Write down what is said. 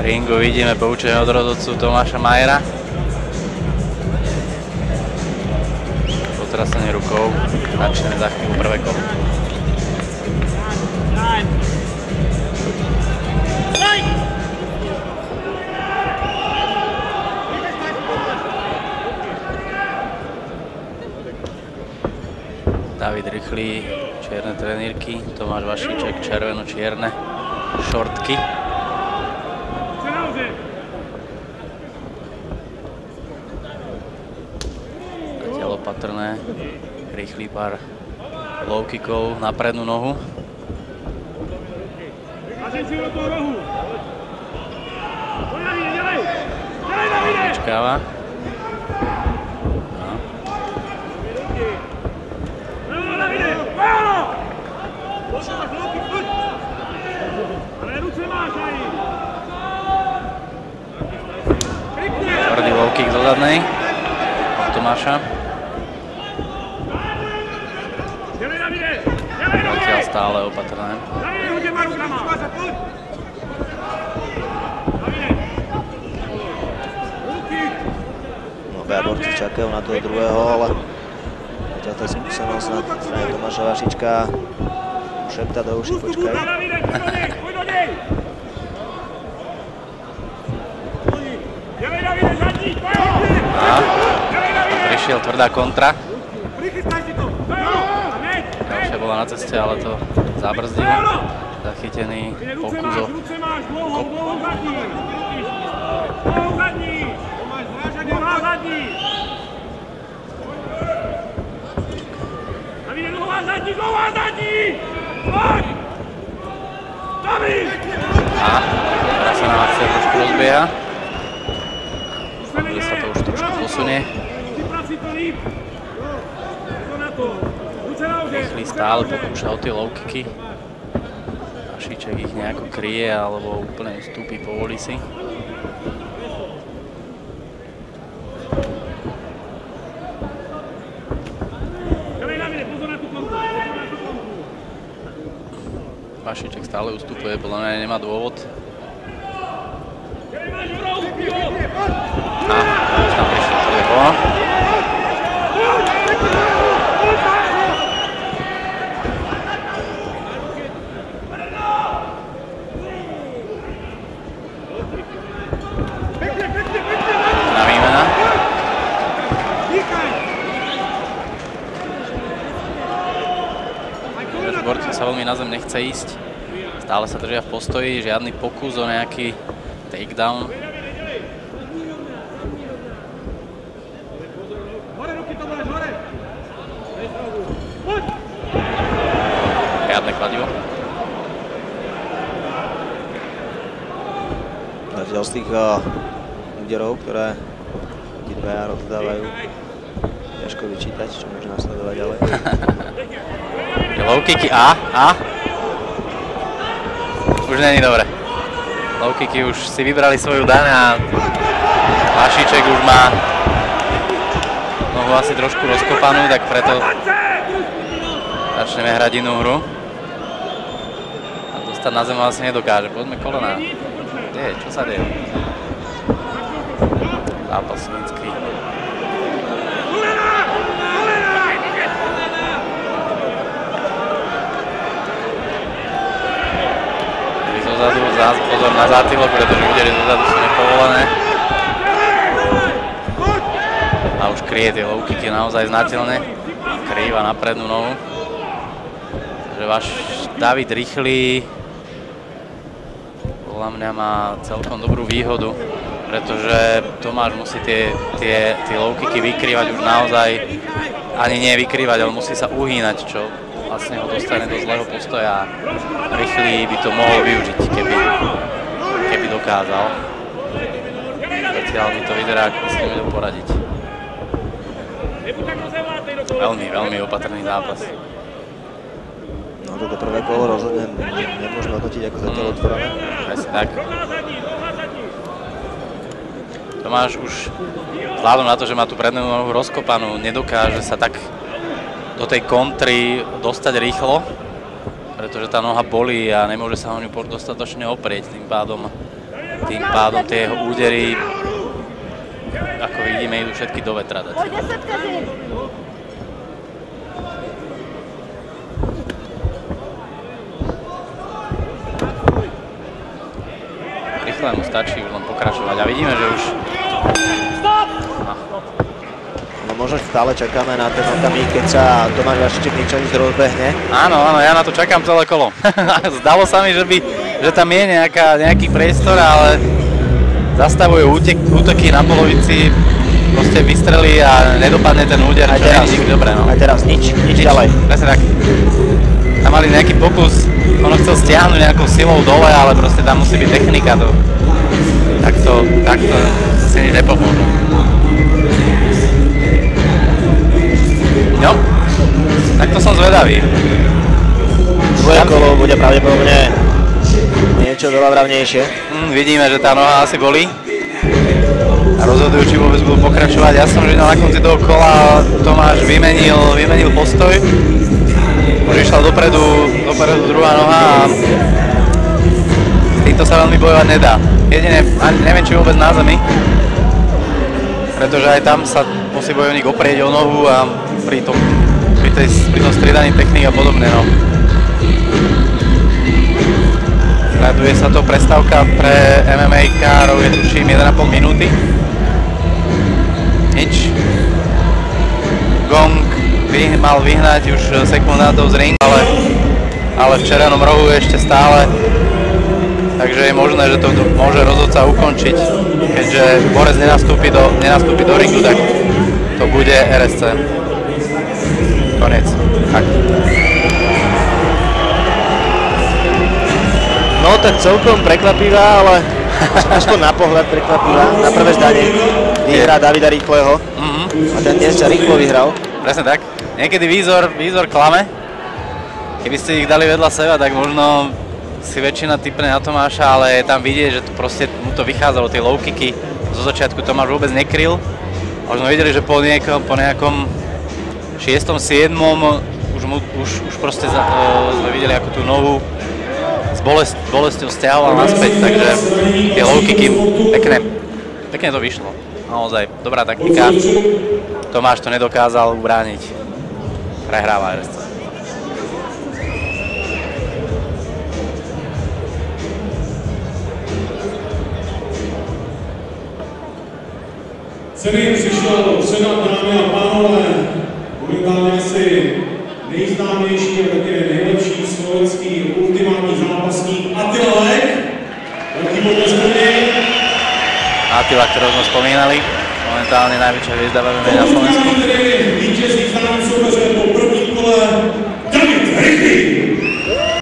ringu vidíme poučenie od rozhodcu Tomáša Majera. Potrasenie rukou. Začneme za chvíľu prvé kolo. David Rychlý, čierne trenírky, Tomáš Vašíček, červeno-čierne šortky. Zatiaľ opatrné, Rychlý pár low kickov na prednú nohu. Vyčkáva. Tvrdý low kick zo zadnej od Tomáša. Zatiaľ stále opatrné. Obaja borci čakajú na toho druhého, ale zatiaľ to je skúsenosť na strane Tomáša Vašička. Šepta do uši, počkaj. Prišiel tvrdá kontra. Ďalšia bola na ceste, ale to zabrzdil. Zachytený pokus o kop. A teraz sa na akcia trošku rozbieha. Že sa to už trošku posunie. Rychlý stále pokúša o tie low kicky. Vašíček ich nejako kryje alebo úplne ustúpi, povolí si. Vašíček stále ustupuje, podľa mňa nemá dôvod. A už tam prišiel prvého. Na výmena. Borca sa veľmi na zem nechce ísť. Stále sa držia v postoji, žiadny pokus o nejaký takedown. Riadne kladivo. Zatiaľ z tých úderov, ktoré tí dvaja rozdávajú, ťažko vyčítať, čo môže nasledovať ďalej. Low kicky a. Už není dobre. Low kicky už si vybrali svoju daň a Vašíček už má nohu asi trošku rozkopanú, tak preto začneme hrať inú hru. A dostať na zem asi nedokáže. Poďme kolena. Čo sa deje? Zápasnícky. Zozadu, pozor na zátylok, pretože údery zozadu sú nepovolené. A už kryje tie low kicky naozaj znateľne. Krýva na prednú nohu. Takže váš David Rychlý podľa mňa má celkom dobrú výhodu, pretože Tomáš musí tie low kicky vykrývať už naozaj, ani nie vykrývať, ale musí sa uhýnať, čo vlastne ho dostane do zlého postoja. Rychlý by to mohol využiť, keby dokázal. Zatiaľ mi to vyzerá, ako by s tým vedel poradiť. Veľmi, veľmi opatrný zápas. No toto prvé kolo rozhodne nemôžeme hodnotiť ako zatiaľ otvorené. Presne tak. Tomáš už vzhľadom na to, že má tú prednú nohu rozkopanú, nedokáže sa tak do tej kontry dostať rýchlo, pretože tá noha bolí a nemôže sa o ňu dostatočne oprieť, tým pádom Tým pádom tie jeho údery, ako vidíme, idú všetky do vetra. Rýchle mu stačí už len pokračovať a vidíme, že už... No možno stále čakáme na ten okamih, keď sa Tomáš Vašiček Ničanic rozbehne. Áno, ja na to čakám celé kolo. Zdalo sa mi, že tam je nejaký priestor, ale zastavujú útoky na polovici, proste vystrelí a nedopadne ten úder, čo nie je nikdy dobré. No. Aj teraz nič ďalej. Presne tak. Tam mali nejaký pokus, ono chcel stiahnuť nejakou silou dole, ale proste tam musí byť technika. Takto si nič nepomôžu. No, takto som zvedavý. Tvoje kolo bude pravdepodobne niečo veľa vravnejšie. Vidíme, že tá noha asi bolí. A rozhodujú, či vôbec budú pokračovať. Ja som videl na konci toho kola, Tomáš vymenil postoj. Už išla dopredu druhá noha a s týmto sa veľmi bojovať nedá. Jedine, neviem, či vôbec na zemi, pretože aj tam sa musí bojovník oprieť o nohu a pri tom striedaní techník a podobne. No. Raduje sa to prestávka pre MMA-károv, je tuším 1,5 minúty. Nič. Gong mal vyhnať už sekundátov z ringu, ale v červenom rohu ešte stále. Takže je možné, že to môže rozhodca ukončiť. Keďže borec nenastúpi do ringu, tak to bude RSC. Konec. Tak. No tak celkom prekvapivá, ale aspoň na pohľad prekvapivá. Na prvé zdanie vyhrá Davida Rýchleho. A ten dnes sa rýchlo vyhral. Presne tak. Niekedy výzor klame. Keby ste ich dali vedľa seba, tak možno si väčšina typne na Tomáša, ale je tam vidieť, že to proste mu to vychádzalo, tie low kicky. Zo začiatku Tomáš vôbec nekryl. A už sme videli, že po nejakom 6. 7. už proste sme videli, ako tú nohu s bolesťou stiahoval naspäť, takže tie low kicky pekne to vyšlo. Naozaj dobrá taktika. Tomáš to nedokázal ubrániť. Prehráva RSC. Celý přišel předat, dámy a pánové, momentálně asi nejznámější a také nejlepší slovenský ultimátní zápasník Attila Lek. Velký potlesk pro něj. Attila, ktorého sme spomínali, momentálne najväčšia hviezda na Slovensku. Vítězí v zájemcu